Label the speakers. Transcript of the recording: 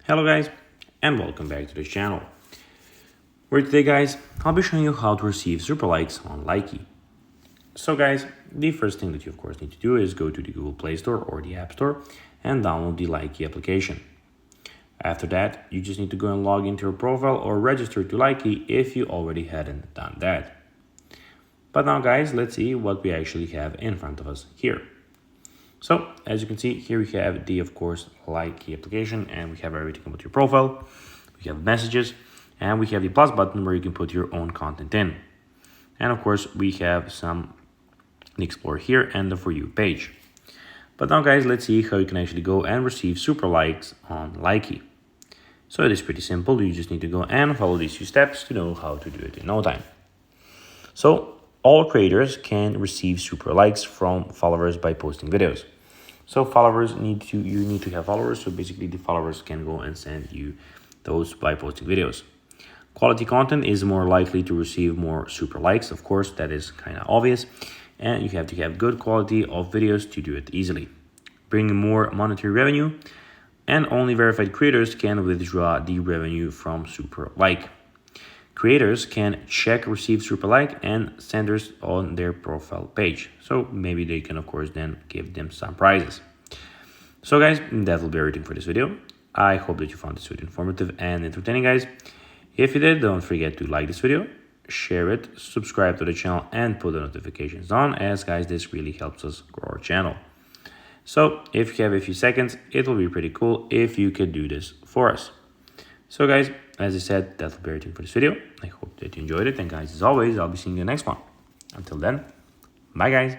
Speaker 1: Hello guys, and welcome back to this channel, where today guys, I'll be showing you how to receive super likes on Likee. So guys, the first thing that you of course need to do is go to the Google Play Store or the App Store and download the Likee application. After that, you just need to go and log into your profile or register to Likee if you already hadn't done that. But now guys, let's see what we actually have in front of us here. So as you can see here, we have the, of course, Likee application, and we have everything about your profile. We have messages, and we have the plus button where you can put your own content in. And of course, we have some Explore here and the For You page. But now guys, let's see how you can actually go and receive super likes on Likee. So it is pretty simple. You just need to go and follow these few steps to know how to do it in no time. So all creators can receive super likes from followers by posting videos. So you need to have followers. So basically the followers can go and send you those by posting videos. Quality content is more likely to receive more super likes. Of course, that is kind of obvious. And you have to have good quality of videos to do it easily. Bringing more monetary revenue, and only verified creators can withdraw the revenue from super like. Creators can check receive super like and senders on their profile page. So maybe they can of course then give them some prizes. So guys, that will be everything for this video. I hope that you found this video informative and entertaining guys. If you did, don't forget to like this video, share it, subscribe to the channel and put the notifications on, as guys this really helps us grow our channel. So if you have a few seconds, it will be pretty cool if you could do this for us. So guys, as I said, that will be everything for this video. I hope that you enjoyed it, and guys, as always, I'll be seeing you in the next one. Until then, bye guys.